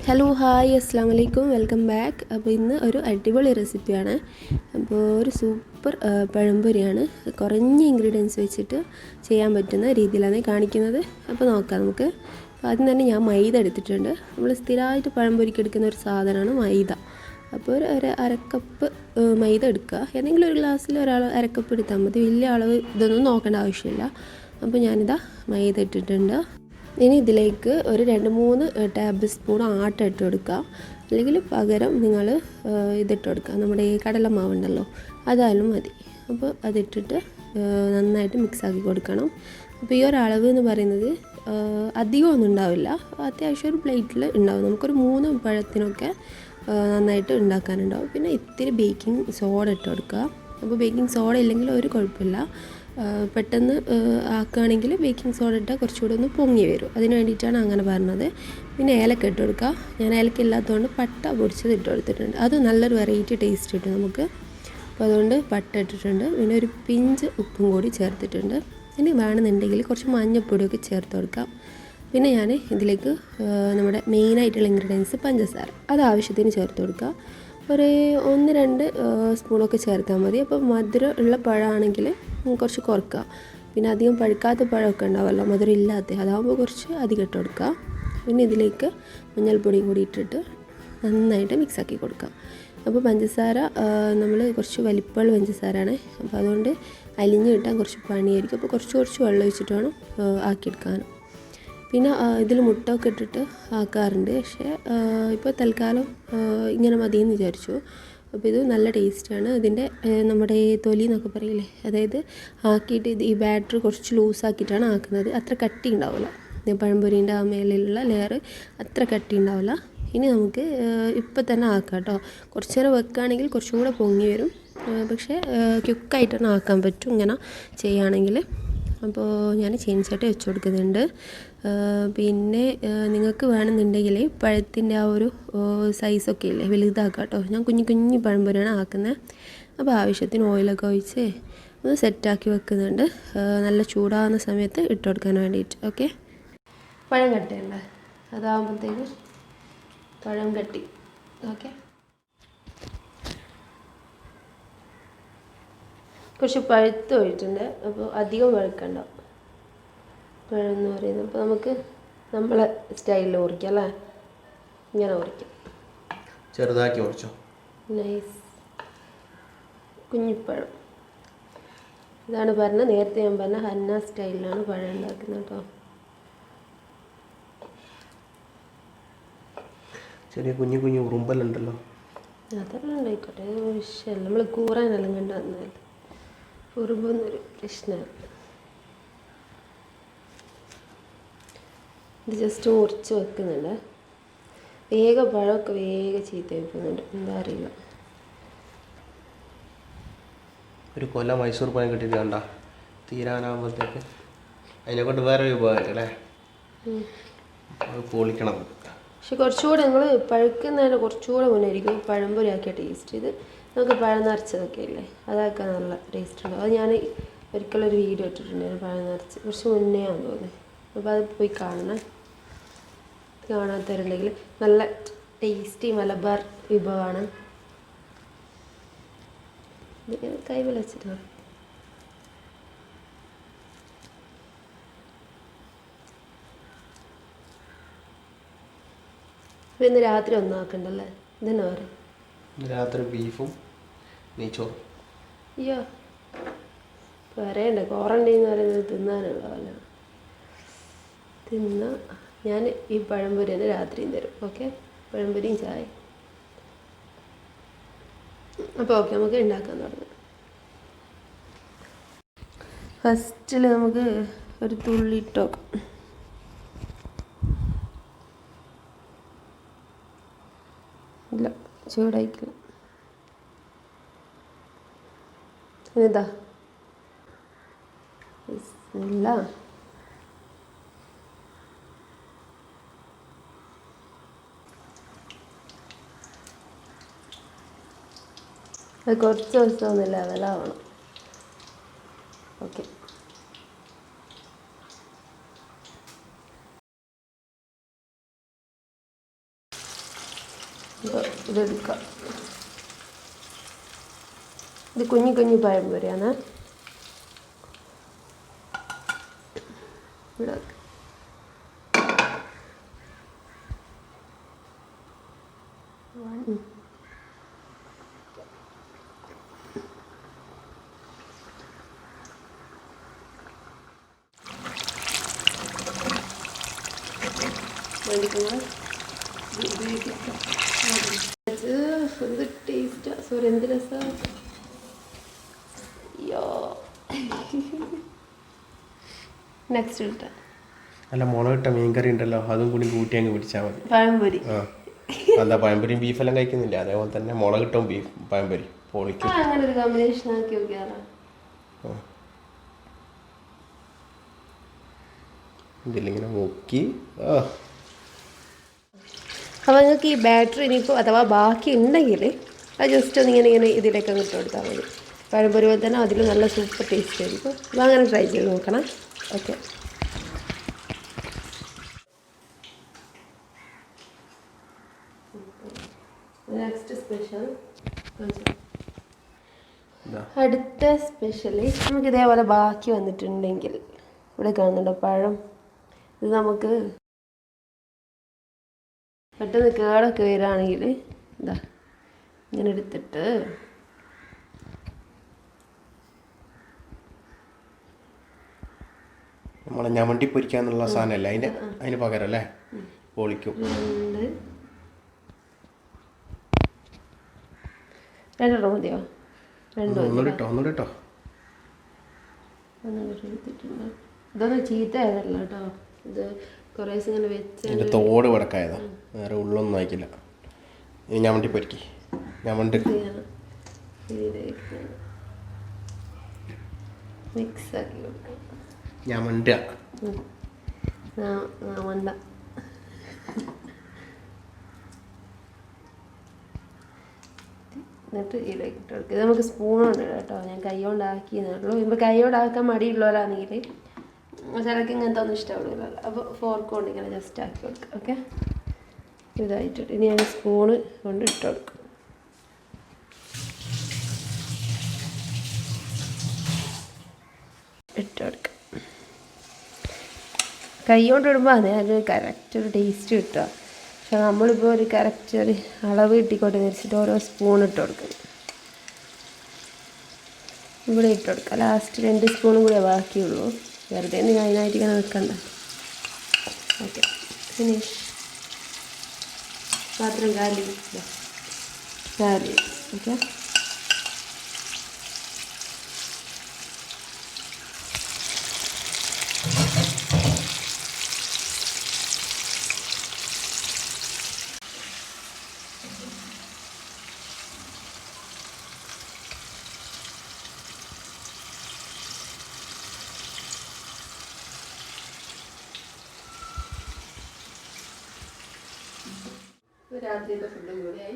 Hello hi അസ്സാം വലൈക്കും welcome back. അപ്പോൾ ഇന്ന് ഒരു അടിപൊളി റെസിപ്പിയാണ്. അപ്പോൾ ഒരു സൂപ്പർ പഴംപൊരിയാണ്. കുറഞ്ഞ ഇൻഗ്രീഡിയൻസ് വെച്ചിട്ട് ചെയ്യാൻ പറ്റുന്ന രീതിയിലാണ് കാണിക്കുന്നത്. അപ്പോൾ നോക്കാം നമുക്ക്. അപ്പോൾ ആദ്യം തന്നെ ഞാൻ മൈദ എടുത്തിട്ടുണ്ട്. നമ്മൾ സ്ഥിരമായിട്ട് പഴംപൊരിക്ക് എടുക്കുന്ന ഒരു സാധനമാണ് മൈദ. അപ്പോൾ ഒരു അരക്കപ്പ് മൈദ എടുക്കുക. ഏതെങ്കിലും ഒരു ഗ്ലാസ്സിൽ ഒരാൾ അരക്കപ്പ് എടുത്താൽ മതി. വലിയ അളവ് ഇതൊന്നും നോക്കേണ്ട ആവശ്യമില്ല. അപ്പോൾ ഞാനിതാ മൈദ ഇട്ടിട്ടുണ്ട്. ഇനി ഇതിലേക്ക് ഒരു 2-3 ടേബിൾ സ്പൂൺ ആട്ട ഇട്ട് കൊടുക്കുക. അല്ലെങ്കിൽ പകരം നിങ്ങൾ ഇതിട്ട് കൊടുക്കുക, നമ്മുടെ ഈ കടലമാവുണ്ടല്ലോ അതായാലും മതി. അപ്പോൾ അതിട്ടിട്ട് നന്നായിട്ട് മിക്സാക്കി കൊടുക്കണം. അപ്പോൾ ഈ ഒരളവ് എന്ന് പറയുന്നത് അധികമൊന്നും ഉണ്ടാവില്ല, അത്യാവശ്യം ഒരു പ്ലേറ്റിൽ ഉണ്ടാവും. നമുക്കൊരു 3 പഴത്തിനൊക്കെ നന്നായിട്ട് ഉണ്ടാക്കാനുണ്ടാവും. പിന്നെ ഇത്തിരി ബേക്കിംഗ് സോഡ ഇട്ട് കൊടുക്കുക. അപ്പോൾ ബേക്കിംഗ് സോഡ ഇല്ലെങ്കിൽ ഒരു കുഴപ്പമില്ല. പെട്ടെന്ന് ആക്കുകയാണെങ്കിൽ ബേക്കിംഗ് സോഡ ഇട്ടാൽ കുറച്ചുകൂടെ ഒന്ന് പൊങ്ങി വരും. അതിന് വേണ്ടിയിട്ടാണ് അങ്ങനെ പറഞ്ഞത്. പിന്നെ ഏലക്ക ഇട്ട് കൊടുക്കുക. ഞാൻ ഏലക്ക ഇല്ലാത്തതുകൊണ്ട് പട്ട പൊടിച്ചത് ഇട്ട് കൊടുത്തിട്ടുണ്ട്. അത് നല്ലൊരു വെറൈറ്റി ടേസ്റ്റ് കിട്ടും നമുക്ക്. അപ്പോൾ അതുകൊണ്ട് പട്ട ഇട്ടിട്ടുണ്ട്. പിന്നെ ഒരു പിഞ്ച് ഉപ്പും കൂടി ചേർത്തിട്ടുണ്ട്. ഇനി വേണമെന്നുണ്ടെങ്കിൽ കുറച്ച് മഞ്ഞൾപ്പൊടിയൊക്കെ ചേർത്ത് കൊടുക്കാം. പിന്നെ ഞാൻ ഇതിലേക്ക് നമ്മുടെ മെയിനായിട്ടുള്ള ഇൻഗ്രീഡിയൻസ് പഞ്ചസാര, അത് ആവശ്യത്തിന് ചേർത്ത് കൊടുക്കുക. ഒരു 1-2 സ്പൂണൊക്കെ ചേർത്താൽ മതി. അപ്പോൾ മധുരം ഉള്ള പഴമാണെങ്കിൽ കുറച്ച് കുറക്കുക. പിന്നെ അധികം പഴുക്കാത്ത പഴമൊക്കെ ഉണ്ടാവുമല്ലോ, മധുരം ഇല്ലാത്ത, അതാകുമ്പോൾ കുറച്ച് അധികം ഇട്ട് കൊടുക്കുക. പിന്നെ ഇതിലേക്ക് മഞ്ഞൾപ്പൊടിയും കൂടി ഇട്ടിട്ട് നന്നായിട്ട് മിക്സാക്കി കൊടുക്കുക. അപ്പോൾ പഞ്ചസാര നമ്മൾ കുറച്ച് വലിപ്പമുള്ള പഞ്ചസാരയാണ്. അപ്പോൾ അതുകൊണ്ട് അലിഞ്ഞ് കിട്ടാൻ കുറച്ച് പണിയായിരിക്കും. അപ്പോൾ കുറച്ച് വെള്ളം ഒഴിച്ചിട്ട് വേണം ആക്കിയെടുക്കാനും. പിന്നെ ഇതിൽ മുട്ടയൊക്കെ ഇട്ടിട്ട് ആക്കാറുണ്ട്. പക്ഷേ ഇപ്പോൾ തൽക്കാലം ഇങ്ങനെ മതിയെന്ന് വിചാരിച്ചു. അപ്പോൾ ഇത് നല്ല ടേസ്റ്റാണ്. ഇതിൻ്റെ നമ്മുടെ തൊലി എന്നൊക്കെ പറയില്ലേ, അതായത് ആക്കിയിട്ട് ഈ ബാറ്റർ കുറച്ച് ലൂസാക്കിയിട്ടാണ് ആക്കുന്നത്. അത്ര കട്ടി ഉണ്ടാവില്ല. പഴംപൊരീൻ്റെ ആ മേലിലുള്ള ലെയർ അത്ര കട്ടി ഉണ്ടാവില്ല. ഇനി നമുക്ക് ഇപ്പം തന്നെ ആക്കാം കേട്ടോ. കുറച്ച് നേരം വെക്കുകയാണെങ്കിൽ കുറച്ചും കൂടെ പൊങ്ങി വരും. പക്ഷേ ക്വിക്കായിട്ടാണ് ആക്കാൻ പറ്റും ഇങ്ങനെ ചെയ്യുകയാണെങ്കിൽ. അപ്പോൾ ഞാൻ ചീനച്ചട്ടി വെച്ച് കൊടുക്കുന്നുണ്ട്. പിന്നെ നിങ്ങൾക്ക് വേണമെന്നുണ്ടെങ്കിൽ പഴത്തിൻ്റെ ആ ഒരു സൈസൊക്കെ ഇല്ലേ, വലുതാക്കാം കേട്ടോ. ഞാൻ കുഞ്ഞു പഴംപൊരിയാണ് ആക്കുന്നത്. അപ്പോൾ ആവശ്യത്തിന് ഓയിലൊക്കെ ഒഴിച്ച് ഒന്ന് സെറ്റാക്കി വെക്കുന്നുണ്ട്, നല്ല ചൂടാകുന്ന സമയത്ത് ഇട്ട് കൊടുക്കാൻ വേണ്ടിയിട്ട്. ഓക്കെ, പഴം കട്ടയുണ്ട്, അതാകുമ്പോഴത്തേക്ക് പഴം കട്ടി. ഓക്കെ, കുറച്ച് പഴുത്ത് പോയിട്ടുണ്ട്. അപ്പോൾ അധികം പഴുക്കണ്ട പഴം എന്ന് പറയുന്നത്. അപ്പോൾ നമുക്ക് നമ്മളെ സ്റ്റൈലിൽ മുറിക്കാം അല്ലേ. ഇങ്ങനെ മുറിക്കാം, ചെറുതാക്കി മുറിച്ചോ. നൈസ് കുഞ്ഞിപ്പഴം. ഇതാണ് പറഞ്ഞത്, നേരത്തെ ഞാൻ പറഞ്ഞ ഹന്ന സ്റ്റൈലിലാണ് പഴം ഉണ്ടാക്കുന്നത് കേട്ടോ. ചെറിയ കുഞ്ഞു ഉറുമ്പലുണ്ടല്ലോ, അതെല്ലാം ഉണ്ടായിക്കോട്ടെ, വിഷയമല്ല. നമ്മൾ കൂറാനെല്ലാം കണ്ടു വന്നാൽ ഉറുമ്പൊന്നൊരു പ്രശ്നമാണ്. ഇത് ജസ്റ്റ് മുറിച്ച് വെക്കുന്നുണ്ട്. വേഗം പഴമൊക്കെ വേഗം ചീത്ത വെക്കുന്നുണ്ട്, എന്താ അറിയില്ല. ഒരു കൊല്ലം മൈസൂർ പഴം കിട്ടിയിട്ട് കണ്ട തീരാനാകുമ്പോഴത്തേക്ക് അതിനെ കൊണ്ട് വേറെ ഒരു ഉപകാരം അല്ലേ, പൊളിക്കണം. പക്ഷെ കുറച്ചുകൂടെ നിങ്ങൾ പഴുക്കുന്നതിന് കുറച്ചുകൂടെ മുന്നായിരിക്കും പഴംപൊരി ആക്കിയ ടേസ്റ്റ്. ഇത് നമുക്ക് പഴം നിറച്ചതൊക്കെ ഇല്ലേ, അതൊക്കെ നല്ല ടേസ്റ്റ് ഉണ്ടാവും. അത് ഞാൻ ഒരിക്കലൊരു വീഡിയോ ഇട്ടിട്ടുണ്ടായിരുന്നു, പഴം നിറച്ച്, കുറച്ച് മുന്നേ ആണെന്ന് തോന്നുന്നു. അപ്പോൾ അത് പോയി കാണണം. കാണാത്തവരുണ്ടെങ്കിൽ നല്ല ടേസ്റ്റി മലബാർ വിഭവമാണ്. കൈ വിളച്ചിട്ടാണ്. അപ്പോൾ ഇന്ന് രാത്രി ഒന്നും ആക്കണ്ടല്ലേ, ഇതന്നെ പറയും. രാത്രി ബീഫും നെയ്ച്ചോറും. അയ്യോ പറയണ്ട, ക്വാറന്റൈൻ എന്ന് പറയുന്നത് തിന്നാനുള്ളതല്ല. ഞാൻ ഈ പഴംപൊരി തന്നെ രാത്രിയും തരും. ഓക്കെ, പഴംപൊരിയും ചായ. അപ്പോൾ ഓക്കെ, നമുക്ക് ഉണ്ടാക്കാൻ തുടങ്ങാം. ഫസ്റ്റിൽ നമുക്ക് ഒരു തുള്ളി ഇട്ട് നോക്കാം. ഇല്ല, ചൂടായിക്കില്ല. ഇതാ ഇല്ല, അത് കുറച്ച് ദിവസമൊന്നുമില്ല, ലെവലാവണം. ഓക്കെ, അപ്പോൾ ഇതെടുക്കാം. ഇത് കുഞ്ഞു കുഞ്ഞു പഴംപൊരിയാണ്. ഇവിടെ എന്ത് ടേസ്റ്റാ, സോറി എന്ത് രസം. അയ്യോ നെക്സ്റ്റ് ഇട്ട അല്ല മുളകിട്ട മീൻകറി ഉണ്ടല്ലോ, അതും കൂടി കൂട്ടി അങ്ങ് പിടിച്ചാൽ മതി. പഴംപൊരി. ആ എന്താ പഴംപൊരിയും ബീഫെല്ലാം കഴിക്കുന്നില്ല, അതേപോലെ തന്നെ മുളകിട്ടും ബീഫ് പഴംപൊരി പൊളിക്കും. അങ്ങനെ ഒരു കോമ്പിനേഷൻ ആക്കി നോക്കിയാലോ. ഇതിലിങ്ങനെ മുക്കി. അപ്പോൾ നിങ്ങൾക്ക് ഈ ബാറ്ററി ഇനിയിപ്പോൾ അഥവാ ബാക്കി ഉണ്ടെങ്കിൽ അത് ജസ്റ്റ് ഒന്ന് ഇങ്ങനെ ഇതിലേക്ക് അങ്ങ് ഇട്ട് കൊടുത്താൽ മതി. പഴംപൊരി പോലെ തന്നെ അതിൽ നല്ല സൂപ്പർ ടേസ്റ്റ് ആയിരിക്കും. അപ്പോൾ അങ്ങനെ ട്രൈ ചെയ്ത് നോക്കണം. ഓക്കെ. നെക്സ്റ്റ് സ്പെഷ്യൽ അടുത്ത സ്പെഷ്യലി നമുക്ക് ഇതേപോലെ ബാക്കി വന്നിട്ടുണ്ടെങ്കിൽ ഇവിടെ കാണുന്നുണ്ടോ പഴം, ഇത് നമുക്ക് പെട്ടെന്ന് കേടൊക്കെ വരികയാണെങ്കിൽ ഇതാ ഇങ്ങനെ എടുത്തിട്ട് നമ്മളെ ഞമണ്ടി പൊരിക്കാന്നുള്ള സാധനമല്ലേ അതിന് പകരം അല്ലേ പൊളിക്കും. രണ്ടെണ്ണം മതിയോ? ഒന്നുകൂടി ഇട്ടോ. ഇതൊന്നും ചീത്ത ആയതല്ല കേട്ടോ, ഇത് കുറേ ദിവസം ഇങ്ങനെ വെച്ച് ഇതിൻ്റെ തോട് വടക്കായതാ, വേറെ ഉള്ളൊന്നും ആയിക്കില്ല. ഇനി ഞമണ്ടി പൊരിക്കി. ഞമണ്ട് മിക്സ് ആക്കി കൊടുക്കാം. ഞമണ്ട മണ്ട എന്നിട്ട് ഇതിലേക്ക് ഇട്ട് കൊടുക്കുക. ഇത് നമുക്ക് സ്പൂണുണ്ട് കേട്ടോ, ഞാൻ കൈ കൊണ്ടാക്കിയെന്നുള്ളൂ. ഇപ്പോൾ കൈ കൊണ്ടാക്കാൻ മടിയുള്ളവരാണെങ്കിൽ ചിലക്ക് ഇങ്ങനത്തെ ഒന്നും ഇഷ്ടപ്പെടില്ലല്ലോ, അപ്പോൾ ഫോർക്ക് കൊണ്ട് ഇങ്ങനെ ജസ്റ്റ് ആക്കി കൊടുക്കുക. ഓക്കെ, ഇതായിട്ടിട്ട് ഇനി ഞാൻ സ്പൂണ് കൊണ്ട് ഇട്ട് കൊടുക്കും. ഇട്ട് കൊടുക്കുക. കൈ കൊണ്ട് ഇടുമ്പോൾ അതിനൊരു കറക്റ്റ് ഒരു ടേസ്റ്റ് കിട്ടുക. പക്ഷെ നമ്മളിപ്പോൾ ഒരു കറക്റ്റ് ഒരു അളവ് കിട്ടിക്കോട്ടെ വെച്ചിട്ട് ഓരോ സ്പൂൺ ഇട്ട് കൊടുക്കും. ഇവിടെ ഇട്ട് കൊടുക്കുക. ലാസ്റ്റ് 2 സ്പൂണും കൂടെ ബാക്കിയുള്ളൂ. വെറുതെ ഒന്നും അതിനായിട്ട് ഇങ്ങനെ വെക്കണ്ട. Okay, finish. പാത്രം കാലി. ഓക്കെ, രാത്രിയിലെ ഫുഡും കൂടിയായി.